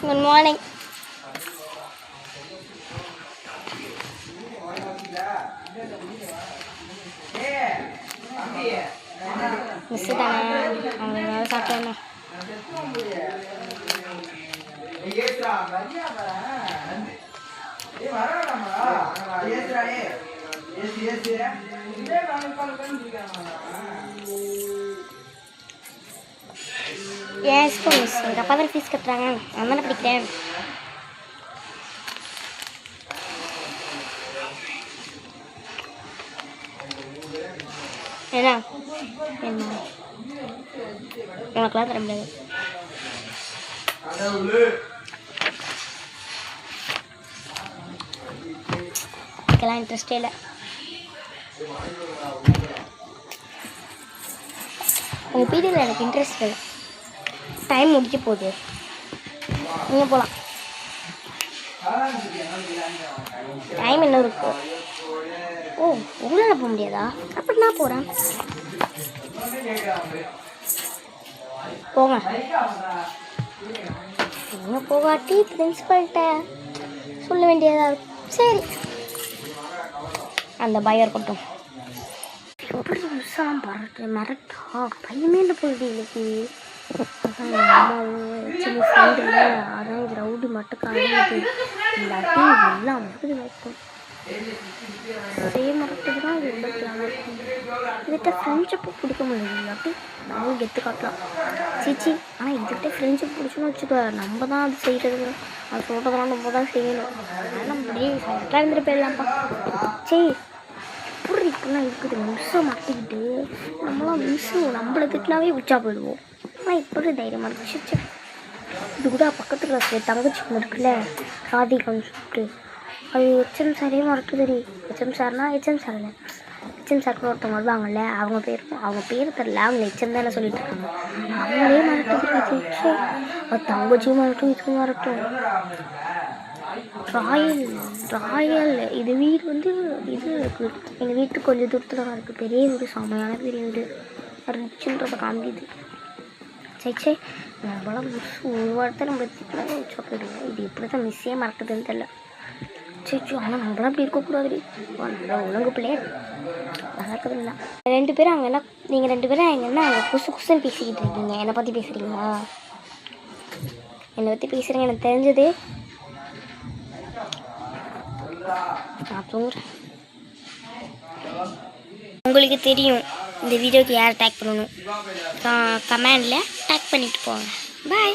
Good morning. Miss தானே அவங்க ஏதாவது சாப்பிட்டேன்னா ஏன் ஸ்கூல் மிஸ் எங்கள் அப்பா தான் ஃபீஸ் கட்டுறாங்க நான் தானே படிக்கிறேன். என்ன என்ன உனக்குலாம் தர முடியாது. இதுக்கெல்லாம் இன்ட்ரெஸ்டே இல்லை. உங்கள் பீரியடில் எனக்கு இன்ட்ரெஸ்ட் இல்லை. டைம் முடிச்சு போகுது. நீங்கள் போகலாம். டைம் இன்னும் இருக்கு. ஓ உள்ள போக முடியாதா? அப்படி நான் போகிறேன். போங்க. நீங்கள் போகாட்டி பிரின்சிபல்கிட்ட சொல்ல வேண்டியதா இருக்கும். சரி அந்த பயம் இருக்கட்டும். எப்படி மிஸ்ஸாக மறட்டா பையமே இல்லை போகுது இன்னைக்கு. அதான் எங்கள் அம்மாவும் சின்ன ஃப்ரெண்டில் அதான் இது ரவுடி மட்டும் காணுது. இல்லாட்டி எல்லாம் மறக்குது வைக்கும். சேம் மறக்கிறது தான் இது ரொம்ப பிளானாக இருக்கும். இதுகிட்ட ஃப்ரெண்ட்ஷிப்பு பிடிக்க முடியாது. இல்லாட்டி நானும் கெத்து காட்டலாம். சிச்சி ஆனால் இதுகிட்ட ஃப்ரெண்ட்ஷிப் பிடிச்சுன்னு வச்சுக்கோ, நம்ம தான் அது செய்கிறது. அது சொல்கிறதெல்லாம் நம்ம தான் செய்யணும். அதனால் நம்ம அப்படியே சைலண்டாக இருந்துட்டு போயிடலாம்ப்பா. சரி எப்படி இப்படிலாம் இருக்குது. மிஸ்ஸை மாட்டிக்கிட்டு நம்மளாம் மிஸ்ஸு நம்மளை திட்டினாவே உச்சா போயிடுவோம். ஆனால் இப்படி தைரியமாக இருந்துச்சு. இது கூட பக்கத்து கிளாஸில் தங்கச்சி ஒன்று இருக்குல்ல ராதிகான்னு சொல்லிட்டு, அது ஹெச்எம் சாரே மறக்குதுடி. ஹெச்எம் சார்னா ஹெச்எம் சார் இல்லை, ஹெச்எம் சாருக்கு ஒருத்தவங்க வருவாங்கல்ல, அவங்க பேர் தெரில, அவங்க ஹெச்எம் தானே சொல்லிட்டு இருக்காங்க. அவங்களே மறக்குது. அது தங்கச்சியும் மறட்டும், இதுவும் மறட்டும். ராயல் இது வீடு வந்து இது இருக்குது. எங்கள் வீட்டுக்கு கொஞ்சம் தூரத்தில் தான் இருக்குது. பெரிய வீடு, செமையான பெரிய வீடு. ரிச்சுன்றதை காமிக்குது. சரி நம்மளாம் மிஸ் ஒரு வாரத்தை நம்ம திட்டினாலே வச்சா போயிடுவோம். இது எப்படி தான் மிஸ்ஸே மறக்குதுன்னு தெரியல. சரி ஆனால் நம்மளாம் அப்படி இருக்கக்கூடாது. நல்லா ஒழுங்கு பிள்ளையே நடக்குது இல்லை. ரெண்டு பேரும் அங்கே என்ன, நீங்கள் ரெண்டு பேரும் அங்கே என்ன அங்கே குசுன்னு பேசிக்கிட்டு இருக்கீங்க? என்னை பற்றி பேசுகிறீங்களா? என்னை பற்றி பேசுகிறீங்க எனக்கு தெரிஞ்சது. நான் தூங்குறேன். உங்களுக்கு தெரியும் இந்த வீடியோக்கு யார் டேக் பண்ணணும். கமெண்டில் டேக் பண்ணிட்டு போங்க. பாய்.